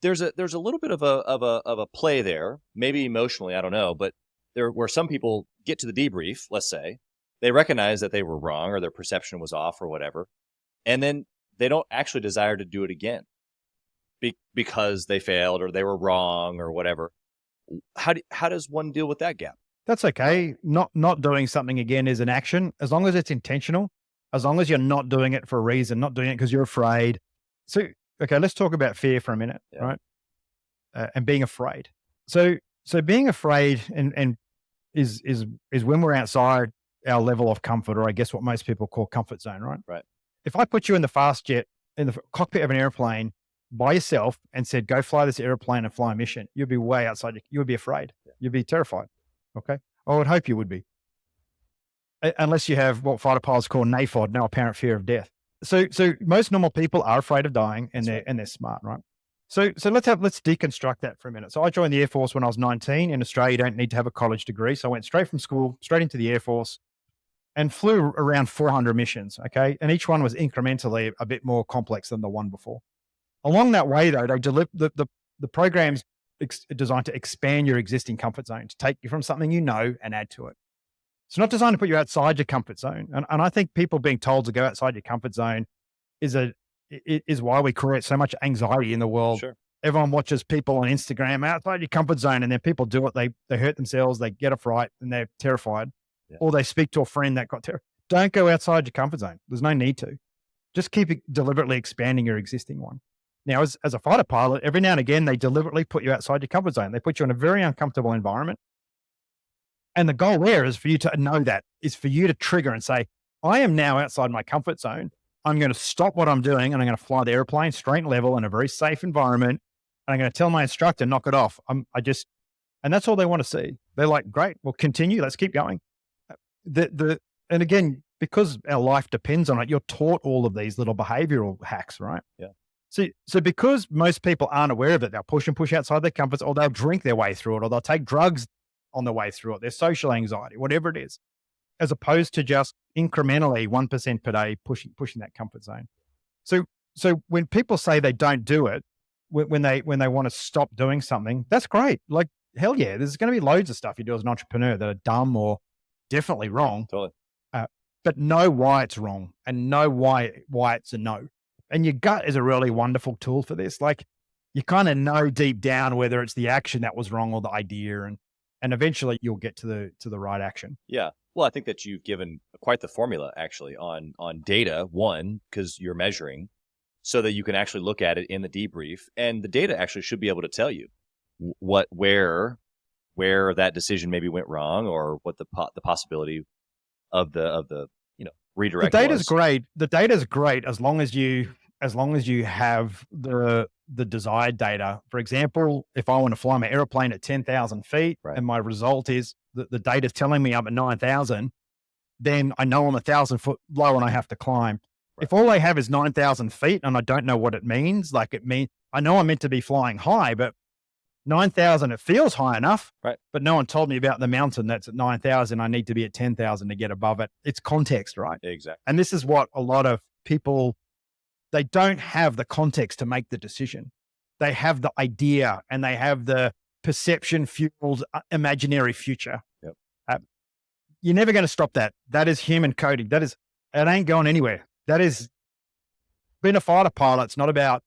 There's a little bit of a play there, maybe emotionally, I don't know, but where some people get to the debrief, let's say, they recognize that they were wrong or their perception was off or whatever, and then they don't actually desire to do it again because they failed or they were wrong or whatever. How does one deal with that gap?
That's okay. Not doing something again is an action, as long as it's intentional, as long as you're not doing it for a reason, not doing it because you're afraid. So, okay, let's talk about fear for a minute, right? And being afraid. So being afraid and is when we're outside our level of comfort, or I guess what most people call comfort zone, right?
Right.
If I put you in the fast jet, in the cockpit of an airplane by yourself and said, go fly this airplane and fly a mission, you'd be way outside. You would be afraid. Yeah. You'd be terrified. Okay. I would hope you would be. Unless you have what fighter pilots call NAFOD, no apparent fear of death. So most normal people are afraid of dying, and they're smart, right? So let's deconstruct that for a minute. So I joined the Air Force when I was 19. In Australia, you don't need to have a college degree. So I went straight from school, straight into the Air Force, and flew around 400 missions. Okay. And each one was incrementally a bit more complex than the one before. Along that way, though, they the program's designed to expand your existing comfort zone, to take you from something and add to it. It's not designed to put you outside your comfort zone. And I think people being told to go outside your comfort zone is why we create so much anxiety in the world. Sure. Everyone watches people on Instagram outside your comfort zone, and then people do it. They hurt themselves, they get a fright, and they're terrified. Yeah. Or they speak to a friend that got terrified. Don't go outside your comfort zone. There's no need to. Just keep deliberately expanding your existing one. Now, as a fighter pilot, every now and again, they deliberately put you outside your comfort zone. They put you in a very uncomfortable environment. And the goal there is for you to know that, is for you to trigger and say, I am now outside my comfort zone. I'm going to stop what I'm doing, and I'm going to fly the airplane straight and level in a very safe environment. And I'm going to tell my instructor, knock it off. And that's all they want to see. They're like, great, we'll continue. Let's keep going. And again, because our life depends on it, you're taught all of these little behavioral hacks, right?
Yeah.
So because most people aren't aware of it, they'll push outside their comforts, or they'll drink their way through it, or they'll take drugs on their way through it, their social anxiety, whatever it is, as opposed to just incrementally 1% per day pushing that comfort zone. So when people say they don't do it, when they want to stop doing something, that's great. Like, hell yeah, there's going to be loads of stuff you do as an entrepreneur that are dumb or definitely wrong.
Totally.
But know why it's wrong, and know why it's a no. And your gut is a really wonderful tool for this. Like, you kind of know deep down whether it's the action that was wrong or the idea, and eventually you'll get to the right action.
Yeah. Well, I think that you've given quite the formula actually on data, one, because you're measuring, so that you can actually look at it in the debrief, and the data actually should be able to tell you where that decision maybe went wrong, or what the possibility of the redirect.
The data's great. The data's great as long as you have the desired data. For example, if I want to fly my airplane at 10,000 feet, right, and my result is the data's telling me I'm at 9,000, then I know I'm 1,000 foot low and I have to climb. Right. If all I have is 9,000 feet and I don't know what it means, I know I'm meant to be flying high, but 9,000, it feels high enough,
right?
But no one told me about the mountain that's at 9,000. I need to be at 10,000 to get above it. It's context, right?
Exactly.
And this is what a lot of people, they don't have the context to make the decision. They have the idea, and they have the perception fueled imaginary future.
Yep.
You're never going to stop that. That is human coding. It ain't going anywhere. That is, being a fighter pilot, it's not about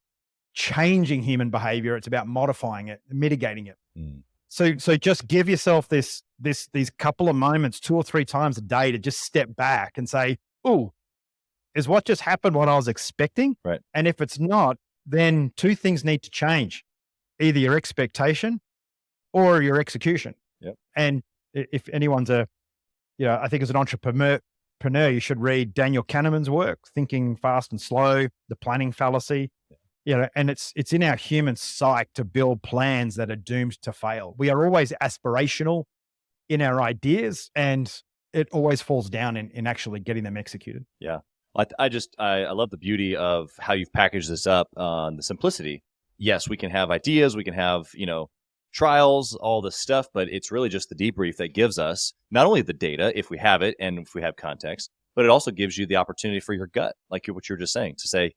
changing human behavior. It's about modifying it, mitigating it. Mm. So just give yourself these couple of moments, 2 or 3 times a day, to just step back and say, "Oh, is what just happened what I was expecting?"
Right.
And if it's not, then 2 things need to change: either your expectation or your execution.
Yep.
And if anyone's I think as an entrepreneur, you should read Daniel Kahneman's work, Thinking Fast and Slow, The Planning Fallacy. And it's in our human psyche to build plans that are doomed to fail. We are always aspirational in our ideas, and it always falls down in actually getting them executed.
Yeah. I love the beauty of how you've packaged this up on the simplicity. Yes, we can have ideas, we can have, trials, all this stuff, but it's really just the debrief that gives us not only the data, if we have it and if we have context, but it also gives you the opportunity for your gut, like what you were just saying, to say,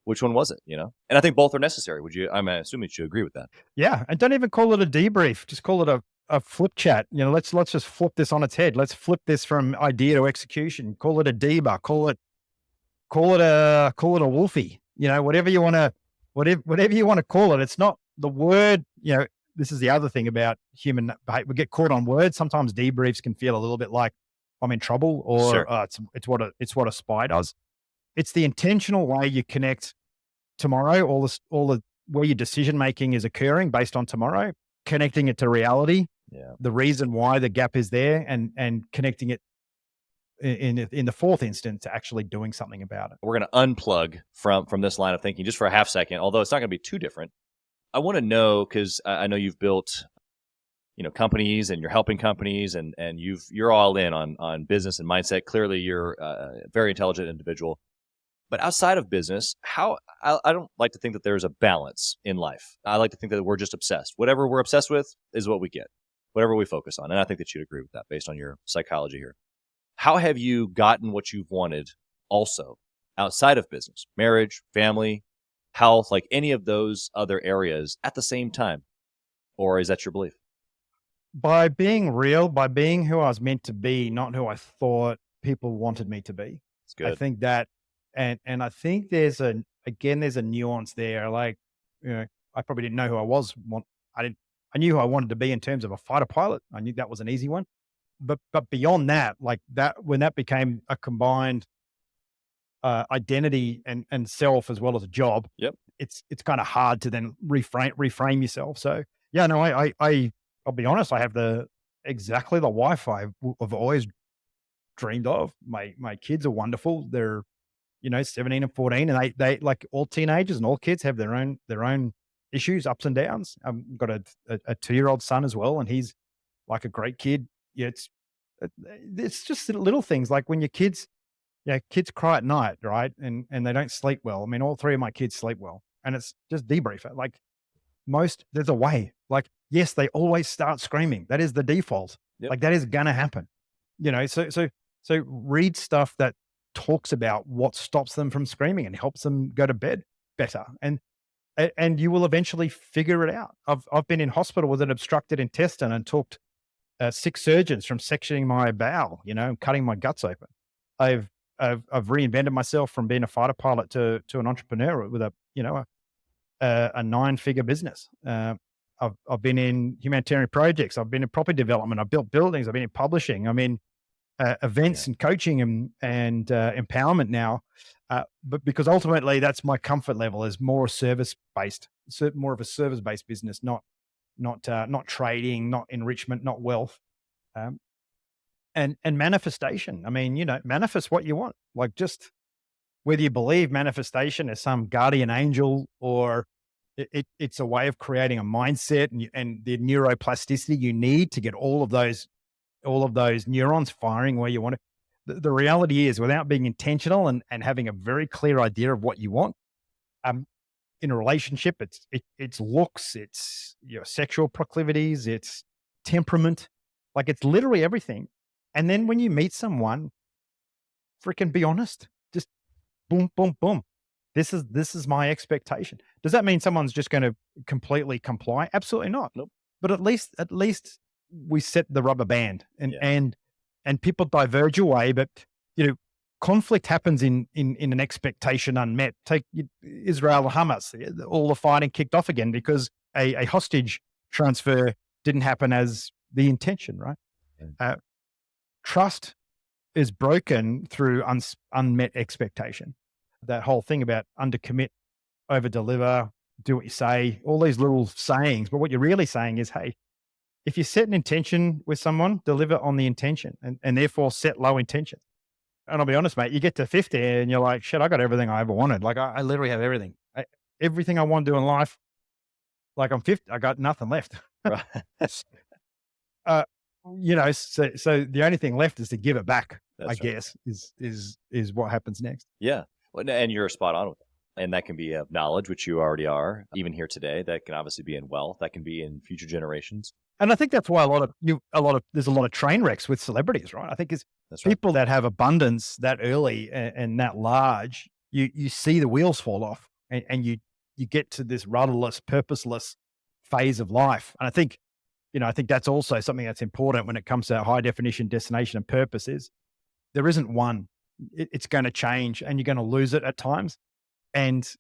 which one was it, And I think both are necessary. I'm assuming you agree with that.
Yeah. And don't even call it a debrief. Just call it a flip chat. Let's just flip this on its head. Let's flip this from idea to execution. Call it a deber. Call it a Wolfie. Whatever you want to call it. It's not the word. This is the other thing about human behavior. We get caught on words. Sometimes debriefs can feel a little bit like I'm in trouble, or
Sure.
it's what a spy does. It's the intentional way you connect tomorrow. All the where your decision making is occurring based on tomorrow, connecting it to reality.
Yeah.
The reason why the gap is there, and connecting it in the fourth instance to actually doing something about it.
We're going to unplug from this line of thinking just for a half second, although it's not going to be too different. I want to know, because I know you've built, companies, and you're helping companies, and you're all in on business and mindset. Clearly, you're a very intelligent individual. But outside of business, I don't like to think that there's a balance in life. I like to think that we're just obsessed. Whatever we're obsessed with is what we get, whatever we focus on. And I think that you'd agree with that based on your psychology here. How have you gotten what you've wanted also outside of business, marriage, family, health, like any of those other areas at the same time? Or is that your belief?
By being real, by being who I was meant to be, not who I thought people wanted me to be.
It's good.
I think that, and I think there's a nuance there. Like, I probably didn't know who I was. I knew who I wanted to be in terms of a fighter pilot. I knew that was an easy one. But beyond that, like that, when that became a combined identity and self as well as a job,
Yep.
It's kind of hard to then reframe yourself. So yeah, no, I'll be honest, I have exactly the wife I've always dreamed of. My kids are wonderful. They're 17 and 14, and they like all teenagers and all kids have their own issues, ups and downs. I've got a 2-year-old son as well, and he's like a great kid. Yeah, it's just little things like when your kids cry at night, right? And they don't sleep well. I mean, all 3 of my kids sleep well, and it's just debrief it. Like there's a way. Like, yes, they always start screaming. That is the default.
Yep.
Like that is gonna happen. So read stuff that talks about what stops them from screaming and helps them go to bed better. And you will eventually figure it out. I've been in hospital with an obstructed intestine and talked 6 surgeons from sectioning my bowel, and cutting my guts open. I've reinvented myself from being a fighter pilot to an entrepreneur with a 9-figure business. I've been in humanitarian projects. I've been in property development. I've built buildings. I've been in publishing. I'm in events and coaching and empowerment now. But because ultimately that's my comfort level, is more service-based, more of a service-based business, not trading, not enrichment, not wealth, and manifestation. I mean, manifest what you want. Like, just whether you believe manifestation is some guardian angel, or it's a way of creating a mindset and the neuroplasticity you need to get all of those neurons firing where you want it. The reality is, without being intentional and having a very clear idea of what you want, in a relationship, it's looks, it's your sexual proclivities, it's temperament, like it's literally everything. And then when you meet someone, freaking be honest. Just boom, boom, boom. This is my expectation. Does that mean someone's just going to completely comply? Absolutely not.
Nope.
But at least we set the rubber band, and people diverge away. But conflict happens in an expectation unmet. Take Israel, Hamas, all the fighting kicked off again because a hostage transfer didn't happen as the intention, right? Trust is broken through unmet expectation. That whole thing about undercommit, over-deliver, do what you say, all these little sayings. But what you're really saying is, hey, if you set an intention with someone, deliver on the intention, and therefore set low intention. And I'll be honest, mate, you get to 50 and you're like, shit, I got everything I ever wanted. Like I literally have everything. Everything I want to do in life. Like I'm 50, I got nothing left.
Right.
so the only thing left is to give it back.
That's
I
right.
guess is what happens next.
Yeah. Well, and you're spot on with that. And that can be of knowledge, which you already are, even here today. That can obviously be in wealth. That can be in future generations.
And I think that's why there's a lot of train wrecks with celebrities, right? I think it's
That's right.
people that have abundance that early and that large, you see the wheels fall off and you get to this rudderless, purposeless phase of life. And I think that's also something that's important when it comes to high definition destination and purpose is there isn't one. It's going to change and you're going to lose it at times. And,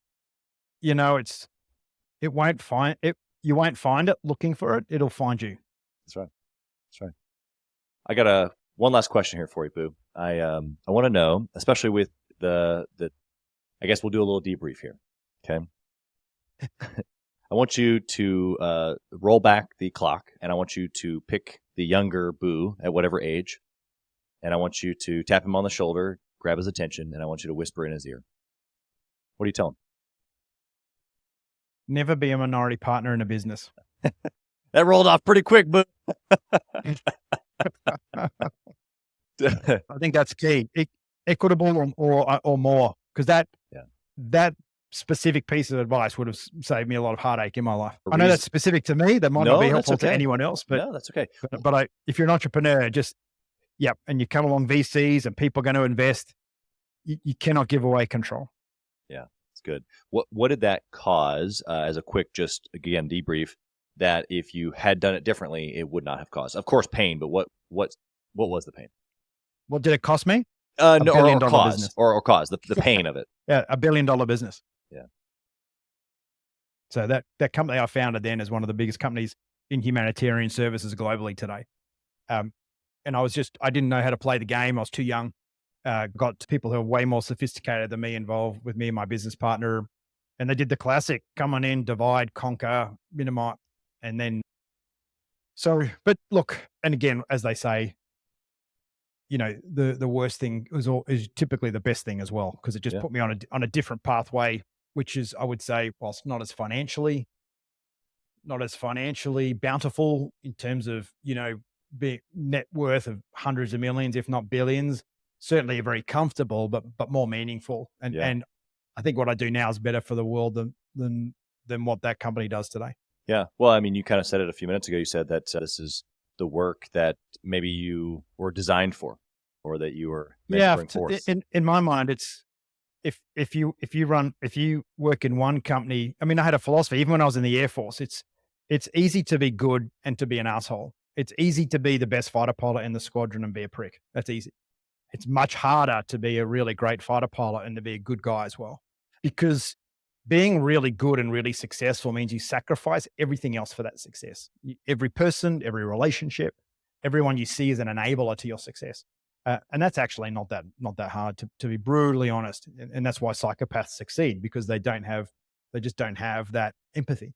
it won't find it. You won't find it looking for it. It'll find you.
That's right. That's right. I got one last question here for you, Boo. I want to know, especially with the I guess we'll do a little debrief here. Okay. I want you to roll back the clock, and I want you to pick the younger Boo at whatever age, and I want you to tap him on the shoulder, grab his attention, and I want you to whisper in his ear. What do you tell him?
Never be a minority partner in a business.
That rolled off pretty quick, Boo.
I think that's key. Equitable or more, because that specific piece of advice would have saved me a lot of heartache in my life. I know that's specific to me. That might not be helpful to anyone else, but
no, that's okay.
But if you're an entrepreneur, and you come along VCs and people are going to invest, you cannot give away control.
Yeah, it's good. What did that cause as a quick, just again, debrief, that if you had done it differently, it would not have caused? Of course, pain, but what was the pain?
What did it cost me?
No,
$1 billion
cause,
business.
or cause the pain of it.
Yeah, $1 billion business.
Yeah.
So that company I founded then is one of the biggest companies in humanitarian services globally today. And I didn't know how to play the game. I was too young. Got people who are way more sophisticated than me involved with me and my business partner. And they did the classic, come on in, divide, conquer, minimize. And then, but look, and again, as they say, the worst thing is typically the best thing as well, because it just put me on a different pathway, which is, I would say, whilst not as financially bountiful in terms of, net worth of hundreds of millions, if not billions, certainly very comfortable, but more meaningful. And I think what I do now is better for the world than what that company does today.
Yeah. Well, I mean, you kind of said it a few minutes ago. You said that this is the work that maybe you were designed for, or that you were meant to bring forth.
In my mind, it's if you work in one company. I mean, I had a philosophy even when I was in the Air Force. It's easy to be good and to be an asshole. It's easy to be the best fighter pilot in the squadron and be a prick. That's easy. It's much harder to be a really great fighter pilot and to be a good guy as well, because being really good and really successful means you sacrifice everything else for that success. Every person, every relationship, everyone you see is an enabler to your success. And that's actually not that hard, to be brutally honest. And that's why psychopaths succeed, because they just don't have that empathy.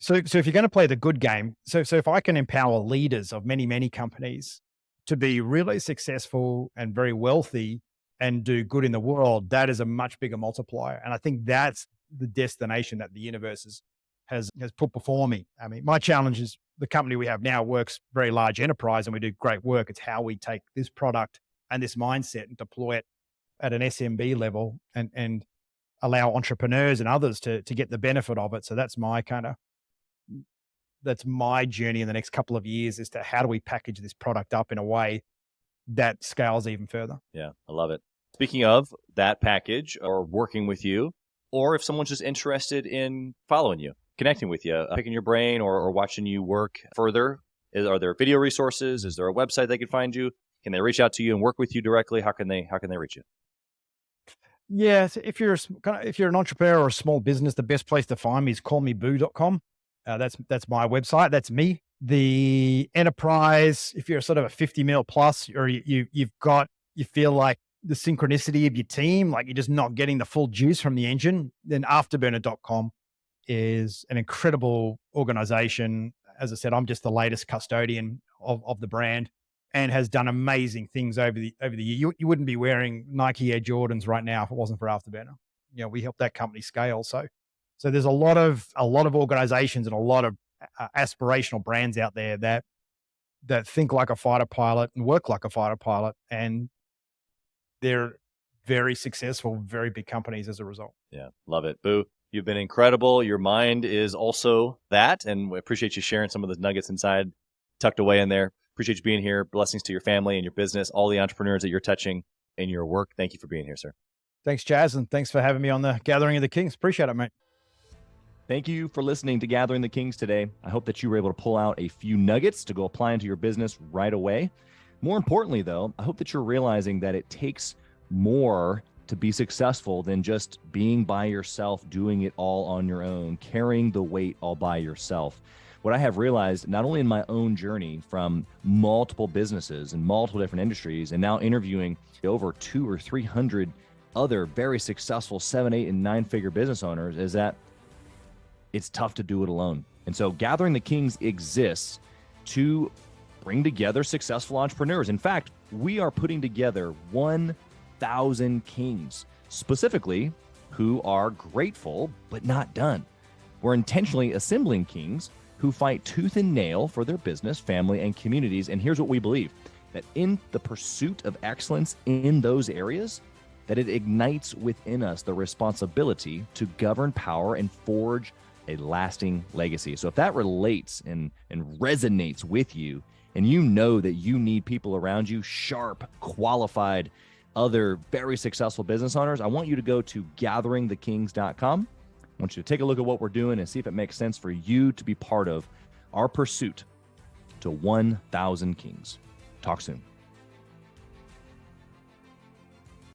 So if you're going to play the good game, so if I can empower leaders of many, many companies to be really successful and very wealthy and do good in the world, that is a much bigger multiplier. And I think that's the destination that the universe has put before me. I mean, my challenge is the company we have now works very large enterprise and we do great work. It's how we take this product and this mindset and deploy it at an SMB level and allow entrepreneurs and others to get the benefit of it. So that's my journey in the next couple of years, as to how do we package this product up in a way that scales even further.
Yeah, I love it. Speaking of that package, or working with you, or if someone's just interested in following you, connecting with you, picking your brain, or watching you work further, are there video resources? Is there a website they can find you? Can they reach out to you and work with you directly? How can they reach you?
Yeah, so if you're an entrepreneur or a small business, the best place to find me is callmeboo.com. That's my website. That's me. The enterprise, if you're sort of a 50 mil plus, or you feel like the synchronicity of your team, like you're just not getting the full juice from the engine, then afterburner.com is an incredible organization. As I said, I'm just the latest custodian of the brand, and has done amazing things over the year. You wouldn't be wearing Nike Air Jordans right now if it wasn't for Afterburner. We helped that company scale. So there's a lot of organizations and a lot of aspirational brands out there that that think like a fighter pilot and work like a fighter pilot, and they're very successful, very big companies as a result.
Yeah, love it. Boo, you've been incredible. Your mind is also that, and we appreciate you sharing some of the nuggets inside, tucked away in there. Appreciate you being here. Blessings to your family and your business, all the entrepreneurs that you're touching in your work. Thank you for being here, sir.
Thanks, Chaz, and thanks for having me on the Gathering of the Kings. Appreciate it, mate.
Thank you for listening to Gathering the Kings today. I hope that you were able to pull out a few nuggets to go apply into your business right away. More importantly, though, I hope that you're realizing that it takes more to be successful than just being by yourself, doing it all on your own, carrying the weight all by yourself. What I have realized, not only in my own journey from multiple businesses and multiple different industries, and now interviewing over 200 or 300 other very successful 7, 8, and 9-figure business owners, is that it's tough to do it alone. And so Gathering the Kings exists to bring together successful entrepreneurs. In fact, we are putting together 1,000 kings, specifically who are grateful but not done. We're intentionally assembling kings who fight tooth and nail for their business, family, and communities. And here's what we believe, that in the pursuit of excellence in those areas, that it ignites within us the responsibility to govern power and forge a lasting legacy. So if that relates and resonates with you, and you know that you need people around you, sharp, qualified, other very successful business owners, I want you to go to gatheringthekings.com. I want you to take a look at what we're doing and see if it makes sense for you to be part of our pursuit to 1,000 kings. Talk soon.